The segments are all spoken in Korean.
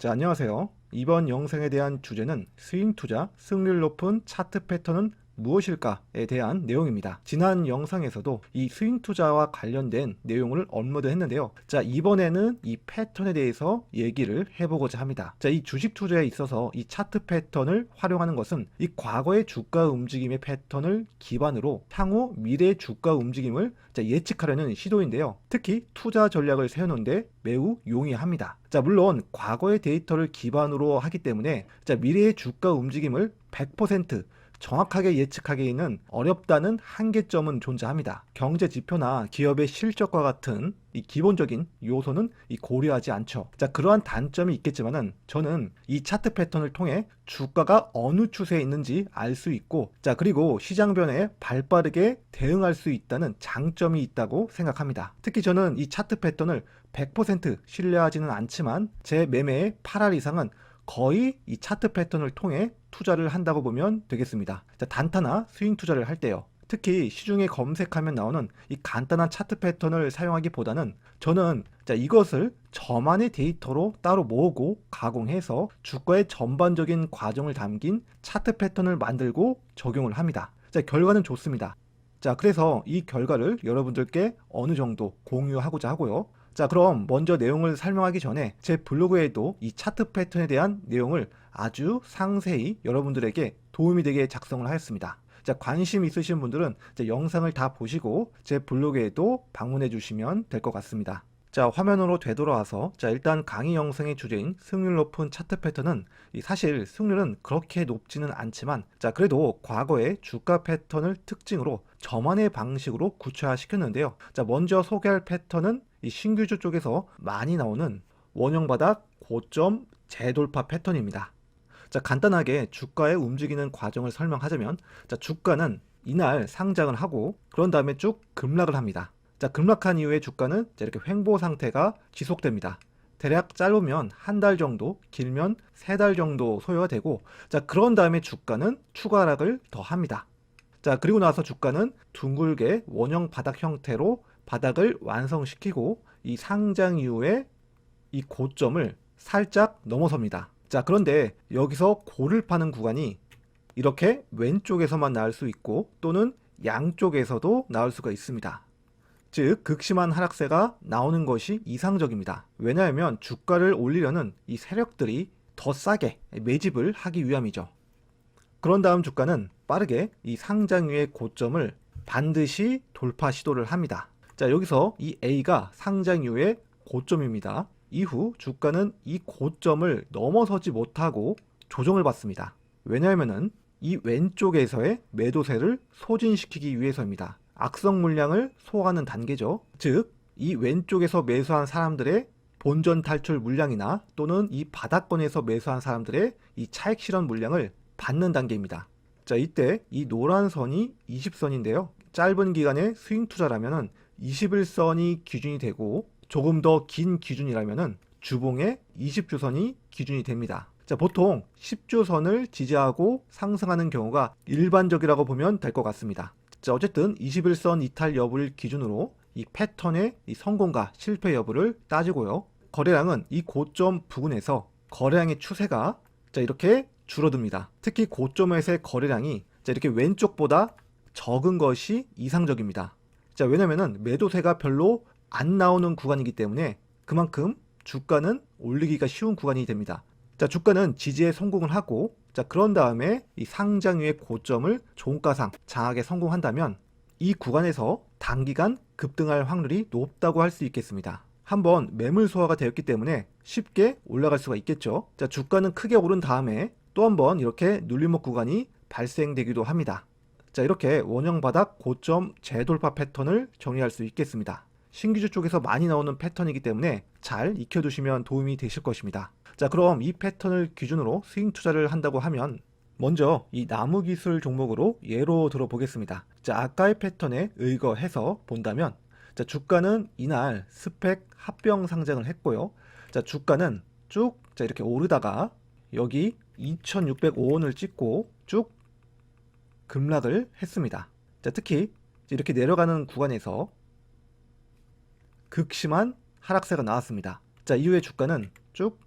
자, 안녕하세요. 이번 영상에 대한 주제는 스윙 투자, 승률 높은 차트 패턴은 무엇일까에 대한 내용입니다. 지난 영상에서도 이 스윙 투자와 관련된 내용을 업로드 했는데요. 자, 이번에는 이 패턴에 대해서 얘기를 해보고자 합니다. 자, 이 주식 투자에 있어서 이 차트 패턴을 활용하는 것은 이 과거의 주가 움직임의 패턴을 기반으로 향후 미래 주가 움직임을 예측하려는 시도인데요. 특히 투자 전략을 세우는데 매우 용이합니다. 자, 물론 과거의 데이터를 기반으로 하기 때문에 미래의 주가 움직임을 100% 정확하게 예측하기는 어렵다는 한계점은 존재합니다. 경제 지표나 기업의 실적과 같은 이 기본적인 요소는 고려하지 않죠. 자, 그러한 단점이 있겠지만은 저는 이 차트 패턴을 통해 주가가 어느 추세에 있는지 알 수 있고, 자, 그리고 시장 변화에 발빠르게 대응할 수 있다는 장점이 있다고 생각합니다. 특히 저는 이 차트 패턴을 100% 신뢰하지는 않지만 제 매매의 8할 이상은 거의 이 차트 패턴을 통해 투자를 한다고 보면 되겠습니다. 자, 단타나 스윙 투자를 할 때요. 특히 시중에 검색하면 나오는 이 간단한 차트 패턴을 사용하기보다는 저는 이것을 저만의 데이터로 따로 모으고 가공해서 주가의 전반적인 과정을 담긴 차트 패턴을 만들고 적용을 합니다. 자, 결과는 좋습니다. 자, 그래서 이 결과를 여러분들께 어느 정도 공유하고자 하고요. 자, 그럼 먼저 내용을 설명하기 전에 제 블로그에도 이 차트 패턴에 대한 내용을 아주 상세히 여러분들에게 도움이 되게 작성을 하였습니다. 자, 관심 있으신 분들은 영상을 다 보시고 제 블로그에도 방문해 주시면 될 것 같습니다. 자, 화면으로 되돌아와서 일단 강의 영상의 주제인 승률 높은 차트 패턴은 사실 승률은 그렇게 높지는 않지만 그래도 과거의 주가 패턴을 특징으로 저만의 방식으로 구체화시켰는데요. 자, 먼저 소개할 패턴은 이 신규주 쪽에서 많이 나오는 원형 바닥 고점 재돌파 패턴입니다. 자, 간단하게 주가의 움직이는 과정을 설명하자면 주가는 이날 상장을 하고 그런 다음에 쭉 급락을 합니다. 자, 급락한 이후에 주가는 이렇게 횡보 상태가 지속됩니다. 대략 짧으면 한 달 정도, 길면 3달 정도 소요가 되고, 자, 그런 다음에 주가는 추가 하락을 더 합니다. 자, 그리고 나서 주가는 둥글게 원형 바닥 형태로 바닥을 완성시키고 이 상장 이후에 이 고점을 살짝 넘어섭니다. 자, 그런데 여기서 고를 파는 구간이 이렇게 왼쪽에서만 나올 수 있고 또는 양쪽에서도 나올 수가 있습니다. 즉, 극심한 하락세가 나오는 것이 이상적입니다. 왜냐하면 주가를 올리려는 이 세력들이 더 싸게 매집을 하기 위함이죠. 그런 다음 주가는 빠르게 이 상장 위의 고점을 반드시 돌파 시도를 합니다. 자, 여기서 이 A가 상장 이후의 고점입니다. 이후 주가는 이 고점을 넘어서지 못하고 조정을 받습니다. 왜냐하면 이 왼쪽에서의 매도세를 소진시키기 위해서입니다. 악성 물량을 소화하는 단계죠. 즉, 이 왼쪽에서 매수한 사람들의 본전 탈출 물량이나 또는 이 바닥권에서 매수한 사람들의 이 차익 실현 물량을 받는 단계입니다. 자, 이때 이 노란 선이 20선인데요. 짧은 기간의 스윙 투자라면 21선이 기준이 되고 조금 더 긴 기준이라면 주봉의 20주선이 기준이 됩니다. 자, 보통 10주선을 지지하고 상승하는 경우가 일반적이라고 보면 될 것 같습니다. 자, 어쨌든 21선 이탈 여부를 기준으로 이 패턴의 이 성공과 실패 여부를 따지고요. 거래량은 이 고점 부근에서 거래량의 추세가 이렇게 줄어듭니다. 특히 고점에서의 거래량이 이렇게 왼쪽보다 적은 것이 이상적입니다. 자, 왜냐면은 매도세가 별로 안 나오는 구간이기 때문에 그만큼 주가는 올리기가 쉬운 구간이 됩니다. 자, 주가는 지지에 성공을 하고, 자, 그런 다음에 이 상장 위의 고점을 종가상 장악에 성공한다면 이 구간에서 단기간 급등할 확률이 높다고 할 수 있겠습니다. 한번 매물 소화가 되었기 때문에 쉽게 올라갈 수가 있겠죠. 자, 주가는 크게 오른 다음에 또 한번 이렇게 눌림목 구간이 발생되기도 합니다. 자, 이렇게 원형 바닥 고점 재돌파 패턴을 정리할 수 있겠습니다. 신규주 쪽에서 많이 나오는 패턴이기 때문에 잘 익혀두시면 도움이 되실 것입니다. 자, 그럼 이 패턴을 기준으로 스윙 투자를 한다고 하면 먼저 이 나무기술 종목으로 예로 들어보겠습니다. 자, 아까의 패턴에 의거해서 본다면 자, 주가는 이날 스펙 합병 상장을 했고요. 자, 주가는 쭉 이렇게 오르다가 여기 2605원을 찍고 쭉 급락을 했습니다. 자, 특히 이렇게 내려가는 구간에서 극심한 하락세가 나왔습니다. 자, 이후에 주가는 쭉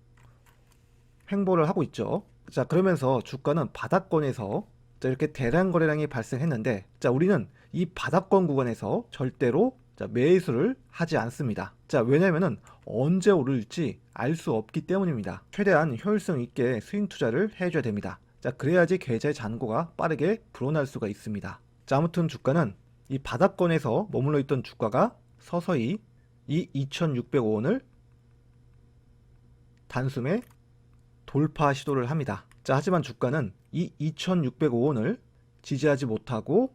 횡보를 하고 있죠. 자, 그러면서 주가는 바닥권에서 자, 이렇게 대량 거래량이 발생했는데, 자, 우리는 이 바닥권 구간에서 절대로 자, 매수를 하지 않습니다. 자, 왜냐면은 언제 오를지 알 수 없기 때문입니다. 최대한 효율성 있게 스윙 투자를 해줘야 됩니다. 자, 그래야지 계좌의 잔고가 빠르게 불어날 수가 있습니다. 자, 아무튼 주가는 이 바닥권에서 머물러 있던 주가가 서서히 이 2605원을 단숨에 돌파 시도를 합니다. 자, 하지만 주가는 이 2605원을 지지하지 못하고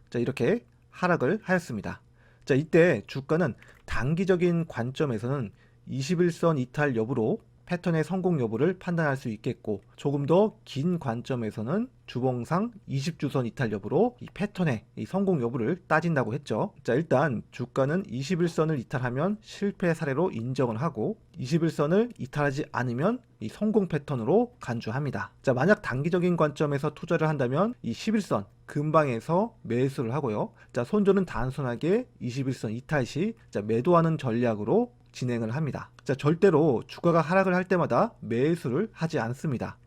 자, 이렇게 하락을 하였습니다. 자, 이때 주가는 단기적인 관점에서는 21선 이탈 여부로 패턴의 성공 여부를 판단할 수 있겠고, 조금 더 긴 관점에서는 주봉상 20주선 이탈 여부로 이 패턴의 이 성공 여부를 따진다고 했죠. 자, 일단 주가는 21선을 이탈하면 실패 사례로 인정을 하고, 21선을 이탈하지 않으면 이 성공 패턴으로 간주합니다. 자, 만약 단기적인 관점에서 투자를 한다면 이 11선 근방에서 매수를 하고요. 자, 손절은 단순하게 21선 이탈 시 자, 매도하는 전략으로 진행을 합니다. 자, 절대로 주가가 하락을 할 때마다 매수를 하지 않습니다.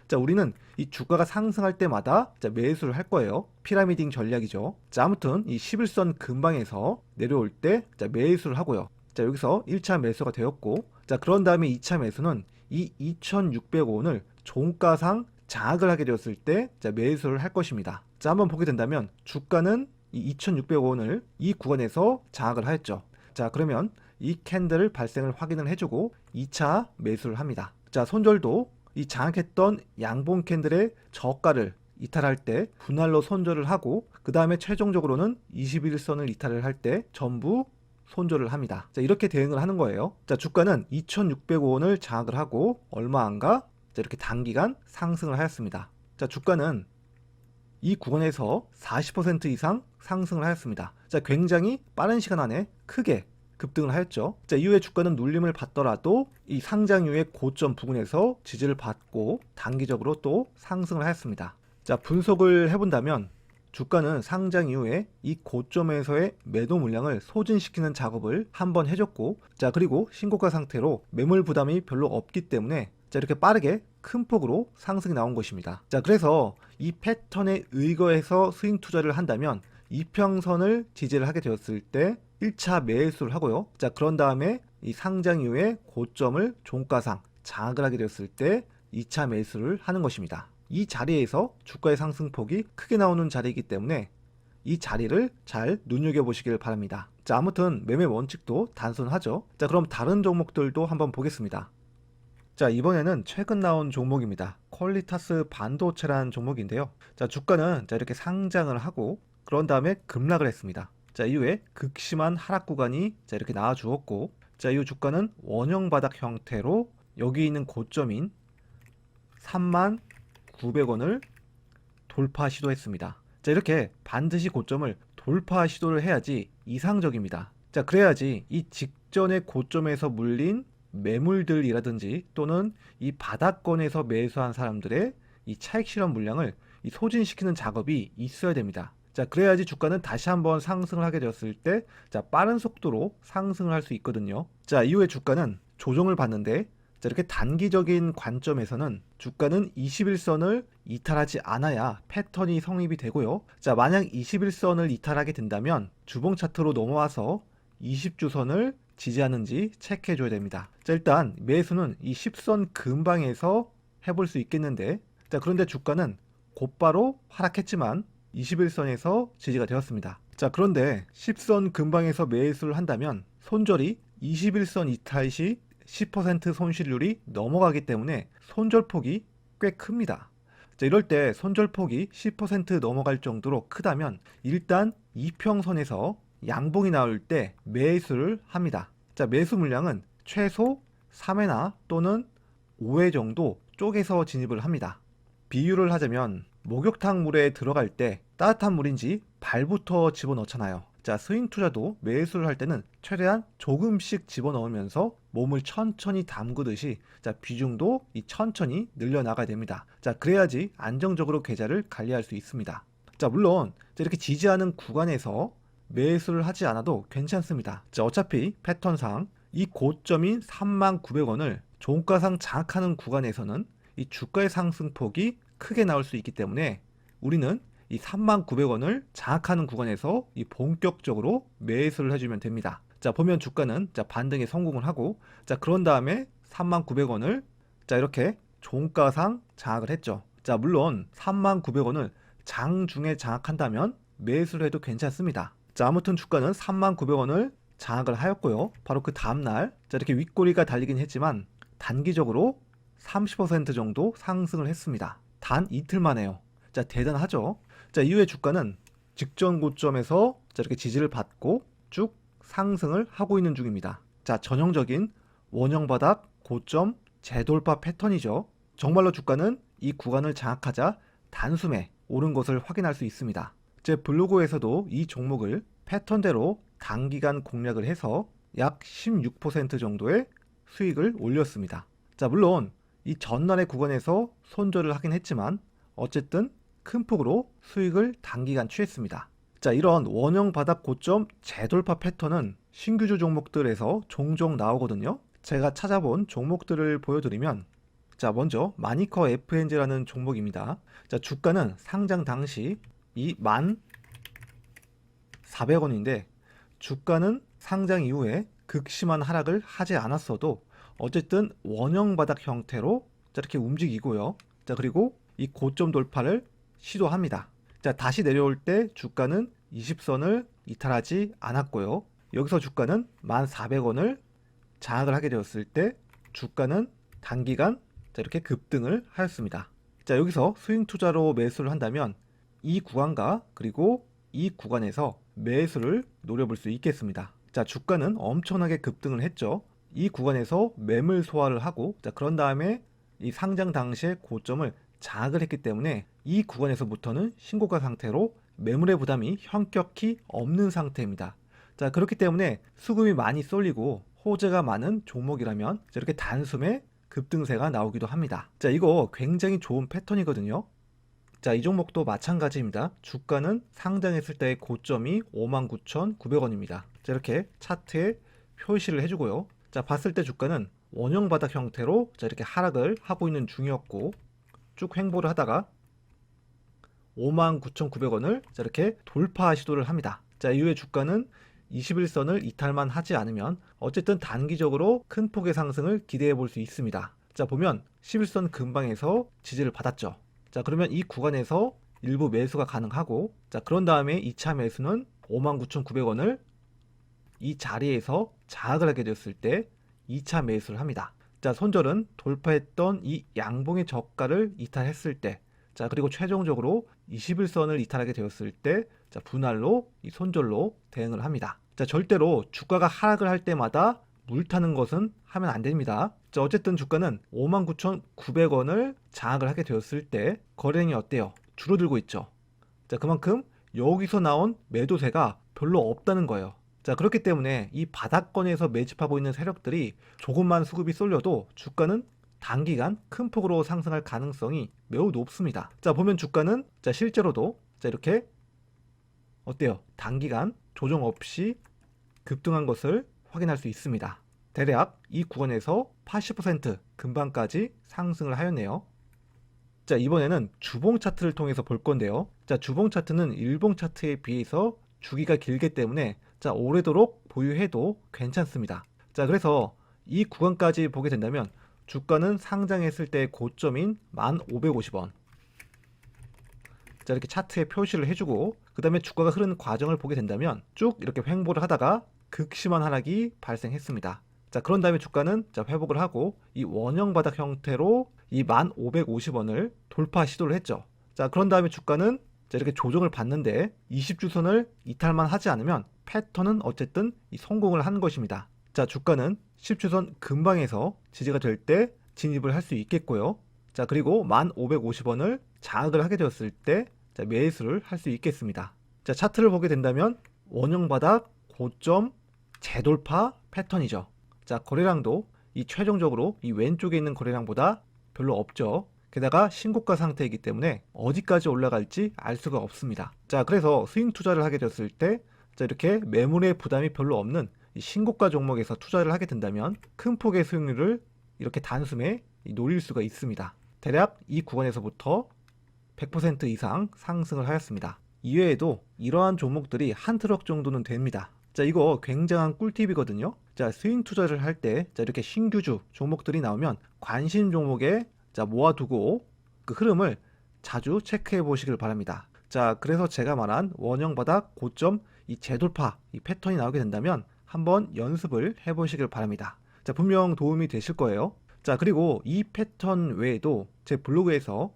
자, 우리는 이 주가가 상승할 때마다 자, 매수를 할 거예요. 피라미딩 전략이죠. 자, 아무튼 이 11선 근방에서 내려올 때 자, 매수를 하고요. 자, 여기서 1차 매수가 되었고, 자, 그런 다음에 2차 매수는 이 2605원을 종가상 장악을 하게 되었을 때 자, 매수를 할 것입니다. 자, 한번 보게 된다면 주가는 이 2605원을 이 구간에서 장악을 하였죠. 자, 그러면 이 캔들을 발생을 확인을 해주고 2차 매수를 합니다. 자, 손절도 이 장악했던 양봉 캔들의 저가를 이탈할 때 분할로 손절을 하고, 그 다음에 최종적으로는 21선을 이탈을 할 때 전부 손절을 합니다. 자, 이렇게 대응을 하는 거예요. 자, 주가는 2605원을 장악을 하고 얼마 안가 자, 이렇게 단기간 상승을 하였습니다. 자, 주가는 이 구간에서 40% 이상 상승을 하였습니다. 자, 굉장히 빠른 시간 안에 크게 급등을 하였죠. 자, 이후에 주가는 눌림을 받더라도 이 상장 이후의 고점 부근에서 지지를 받고 단기적으로 또 상승을 하였습니다. 자, 분석을 해본다면 주가는 상장 이후에 이 고점에서의 매도 물량을 소진시키는 작업을 한번 해줬고, 자, 그리고 신고가 상태로 매물 부담이 별로 없기 때문에 자, 이렇게 빠르게 큰 폭으로 상승이 나온 것입니다. 자, 그래서 이 패턴에 의거해서 스윙 투자를 한다면 이평선을 지지를 하게 되었을 때 1차 매수를 하고요. 자, 그런 다음에 이 상장 이후에 고점을 종가상 장악을 하게 되었을 때 2차 매수를 하는 것입니다. 이 자리에서 주가의 상승폭이 크게 나오는 자리이기 때문에 이 자리를 잘 눈여겨보시길 바랍니다. 자, 아무튼 매매 원칙도 단순하죠. 자, 그럼 다른 종목들도 한번 보겠습니다. 자, 이번에는 최근 나온 종목입니다. 퀄리타스 반도체라는 종목인데요. 자, 주가는 자, 이렇게 상장을 하고 그런 다음에 급락을 했습니다. 자, 이후에 극심한 하락 구간이 자, 이렇게 나와 주었고, 자, 이후 주가는 원형 바닥 형태로 여기 있는 고점인 39,000원을 돌파 시도했습니다. 자, 이렇게 반드시 고점을 돌파 시도를 해야지 이상적입니다. 자, 그래야지 이 직전의 고점에서 물린 매물들이라든지 또는 이 바닥권에서 매수한 사람들의 이 차익 실현 물량을 이 소진시키는 작업이 있어야 됩니다. 자, 그래야지 주가는 다시 한번 상승을 하게 되었을 때 자, 빠른 속도로 상승을 할 수 있거든요. 자, 이후에 주가는 조정을 받는데 자, 이렇게 단기적인 관점에서는 주가는 21선을 이탈하지 않아야 패턴이 성립이 되고요. 자, 만약 21선을 이탈하게 된다면 주봉 차트로 넘어와서 20주선을 지지하는지 체크해 줘야 됩니다. 자, 일단 매수는 이 10선 근방에서 해볼 수 있겠는데, 자, 그런데 주가는 곧바로 하락했지만 21선에서 지지가 되었습니다. 자, 그런데 10선 근방에서 매수를 한다면 손절이 21선 이탈 시 10% 손실률이 넘어가기 때문에 손절폭이 꽤 큽니다. 자, 이럴 때 손절폭이 10% 넘어갈 정도로 크다면 일단 이평선에서 양봉이 나올 때 매수를 합니다. 자, 매수 물량은 최소 3회나 또는 5회 정도 쪼개서 진입을 합니다. 비유를 하자면 목욕탕 물에 들어갈 때 따뜻한 물인지 발부터 집어넣잖아요. 자, 스윙 투자도 매수를 할 때는 최대한 조금씩 집어넣으면서 몸을 천천히 담그듯이 자, 비중도 이 천천히 늘려나가야 됩니다. 자, 그래야지 안정적으로 계좌를 관리할 수 있습니다. 자, 물론 이렇게 지지하는 구간에서 매수를 하지 않아도 괜찮습니다. 자, 어차피 패턴상 이 고점인 39,000원을 종가상 장악하는 구간에서는 이 주가의 상승폭이 크게 나올 수 있기 때문에 우리는 이 39,000원을 장악하는 구간에서 이 본격적으로 매수를 해주면 됩니다. 자, 보면 주가는 자 반등에 성공을 하고, 자 그런 다음에 39,000원을 자 이렇게 종가상 장악을 했죠. 자, 물론 39,000원을 장중에 장악한다면 매수를 해도 괜찮습니다. 자, 아무튼 주가는 39,000원을 장악을 하였고요. 바로 그 다음날 자 이렇게 윗꼬리가 달리긴 했지만 단기적으로 30% 정도 상승을 했습니다. 단 이틀 만에요. 자, 대단하죠. 자, 이후에 주가는 직전 고점에서 자 이렇게 지지를 받고 쭉 상승을 하고 있는 중입니다. 자, 전형적인 원형 바닥 고점 재돌파 패턴이죠. 정말로 주가는 이 구간을 장악하자 단숨에 오른 것을 확인할 수 있습니다. 제 블로그에서도 이 종목을 패턴대로 단기간 공략을 해서 약 16% 정도의 수익을 올렸습니다. 자, 물론 이 전날의 구간에서 손절을 하긴 했지만 어쨌든 큰 폭으로 수익을 단기간 취했습니다. 자, 이런 원형 바닥 고점 재돌파 패턴은 신규주 종목들에서 종종 나오거든요. 제가 찾아본 종목들을 보여드리면, 자 먼저 마니커 FNG라는 종목입니다. 자, 주가는 상장 당시 이 1,400원인데 주가는 상장 이후에 극심한 하락을 하지 않았어도 어쨌든 원형 바닥 형태로 자 이렇게 움직이고요. 자, 그리고 이 고점 돌파를 시도합니다. 자, 다시 내려올 때 주가는 20선을 이탈하지 않았고요. 여기서 주가는 1,400원을 장악을 하게 되었을 때 주가는 단기간 자 이렇게 급등을 하였습니다. 자, 여기서 스윙 투자로 매수를 한다면 이 구간과 그리고 이 구간에서 매수를 노려볼 수 있겠습니다. 자, 주가는 엄청나게 급등을 했죠. 이 구간에서 매물 소화를 하고, 자 그런 다음에 이 상장 당시의 고점을 장악을 했기 때문에 이 구간에서부터는 신고가 상태로 매물의 부담이 현격히 없는 상태입니다. 자, 그렇기 때문에 수급이 많이 쏠리고 호재가 많은 종목이라면 이렇게 단숨에 급등세가 나오기도 합니다. 자, 이거 굉장히 좋은 패턴이거든요. 자, 이 종목도 마찬가지입니다. 주가는 상장했을 때의 고점이 59,900원입니다. 자, 이렇게 차트에 표시를 해주고요. 자, 봤을 때 주가는 원형 바닥 형태로 자 이렇게 하락을 하고 있는 중이었고 쭉 횡보를 하다가 59,900원을 자 이렇게 돌파 시도를 합니다. 자, 이후에 주가는 21선을 이탈만 하지 않으면 어쨌든 단기적으로 큰 폭의 상승을 기대해 볼 수 있습니다. 자, 보면 11선 근방에서 지지를 받았죠. 자, 그러면 이 구간에서 일부 매수가 가능하고, 자 그런 다음에 2차 매수는 59,900원을 이 자리에서 장악을 하게 되었을 때 2차 매수를 합니다. 자, 손절은 돌파했던 이 양봉의 저가를 이탈했을 때, 자 그리고 최종적으로 21선을 이탈하게 되었을 때 자 분할로 이 손절로 대응을 합니다. 자, 절대로 주가가 하락을 할 때마다 물타는 것은 하면 안 됩니다. 자, 어쨌든 주가는 59,900원을 장악을 하게 되었을 때 거래량이 어때요? 줄어들고 있죠. 자, 그만큼 여기서 나온 매도세가 별로 없다는 거예요. 자, 그렇기 때문에 이 바닥권에서 매집하고 있는 세력들이 조금만 수급이 쏠려도 주가는 단기간 큰 폭으로 상승할 가능성이 매우 높습니다. 자, 보면 주가는 자 실제로도 자 이렇게 어때요? 단기간 조정 없이 급등한 것을 확인할 수 있습니다. 대략 이 구간에서 80% 근방까지 상승을 하였네요. 자, 이번에는 주봉 차트를 통해서 볼 건데요. 자, 주봉 차트는 일봉 차트에 비해서 주기가 길기 때문에 자 오래도록 보유해도 괜찮습니다. 자, 그래서 이 구간까지 보게 된다면 주가는 상장했을 때 고점인 1,550원 자 이렇게 차트에 표시를 해주고, 그 다음에 주가가 흐르는 과정을 보게 된다면 쭉 이렇게 횡보를 하다가 극심한 하락이 발생했습니다. 자, 그런 다음에 주가는 자 회복을 하고 이 원형 바닥 형태로 이 1,550원을 돌파 시도를 했죠. 자, 그런 다음에 주가는 자 이렇게 조정을 받는데 20주선을 이탈만 하지 않으면 패턴은 어쨌든 이 성공을 한 것입니다. 자, 주가는 10주선 근방에서 지지가 될 때 진입을 할 수 있겠고요. 자, 그리고 1,550원을 장악을 하게 되었을 때 자 매수를 할 수 있겠습니다. 자, 차트를 보게 된다면 원형 바닥 고점 재돌파 패턴이죠. 자, 거래량도 이 최종적으로 이 왼쪽에 있는 거래량보다 별로 없죠. 게다가 신고가 상태이기 때문에 어디까지 올라갈지 알 수가 없습니다. 자, 그래서 스윙 투자를 하게 됐을 때 자 이렇게 매물의 부담이 별로 없는 이 신고가 종목에서 투자를 하게 된다면 큰 폭의 수익률을 이렇게 단숨에 노릴 수가 있습니다. 대략 이 구간에서부터 100% 이상 상승을 하였습니다. 이외에도 이러한 종목들이 한 트럭 정도는 됩니다. 자, 이거 굉장한 꿀팁이거든요. 자, 스윙 투자를 할 때 이렇게 신규주 종목들이 나오면 관심 종목에 모아두고 그 흐름을 자주 체크해 보시길 바랍니다. 자, 그래서 제가 말한 원형 바닥 고점 이 재돌파 이 패턴이 나오게 된다면 한번 연습을 해 보시길 바랍니다. 자, 분명 도움이 되실 거예요. 자, 그리고 이 패턴 외에도 제 블로그에서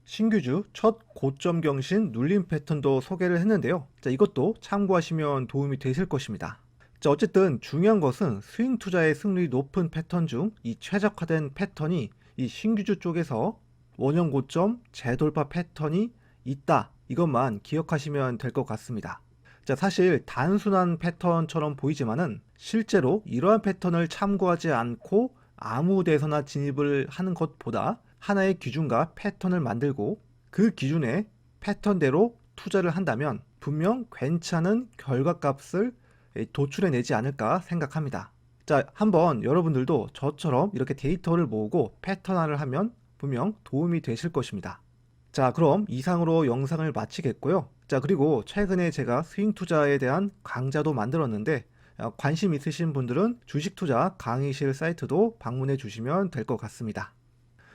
신규주 첫 고점 경신 눌림 패턴도 소개를 했는데요. 자, 이것도 참고하시면 도움이 되실 것입니다. 자, 어쨌든 중요한 것은 스윙 투자의 승률이 높은 패턴 중 이 최적화된 패턴이 이 신규주 쪽에서 원형 고점 재돌파 패턴이 있다. 이것만 기억하시면 될 것 같습니다. 자, 사실 단순한 패턴처럼 보이지만은 실제로 이러한 패턴을 참고하지 않고 아무 데서나 진입을 하는 것보다 하나의 기준과 패턴을 만들고 그 기준의 패턴대로 투자를 한다면 분명 괜찮은 결과값을 도출해내지 않을까 생각합니다. 자, 한번 여러분들도 저처럼 이렇게 데이터를 모으고 패턴화를 하면 분명 도움이 되실 것입니다. 자, 그럼 이상으로 영상을 마치겠고요. 자, 그리고 최근에 제가 스윙 투자에 대한 강좌도 만들었는데 관심 있으신 분들은 주식 투자 강의실 사이트도 방문해 주시면 될 것 같습니다.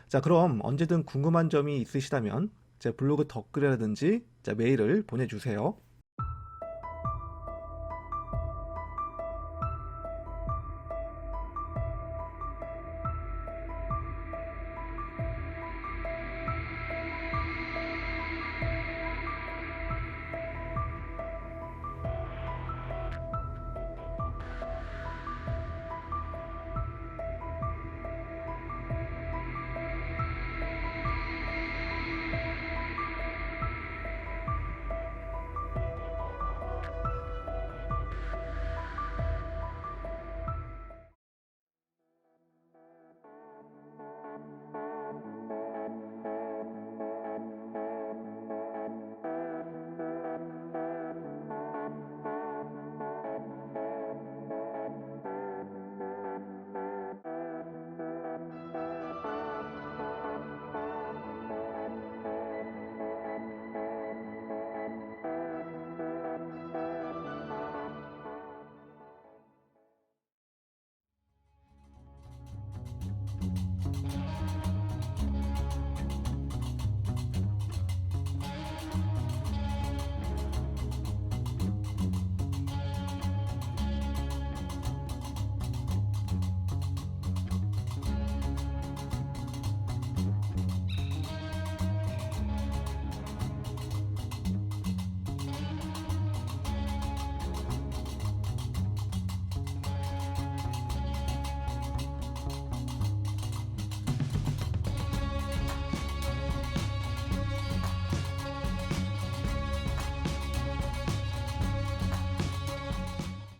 자, 그럼 언제든 궁금한 점이 있으시다면 제 블로그 댓글이라든지 메일을 보내주세요.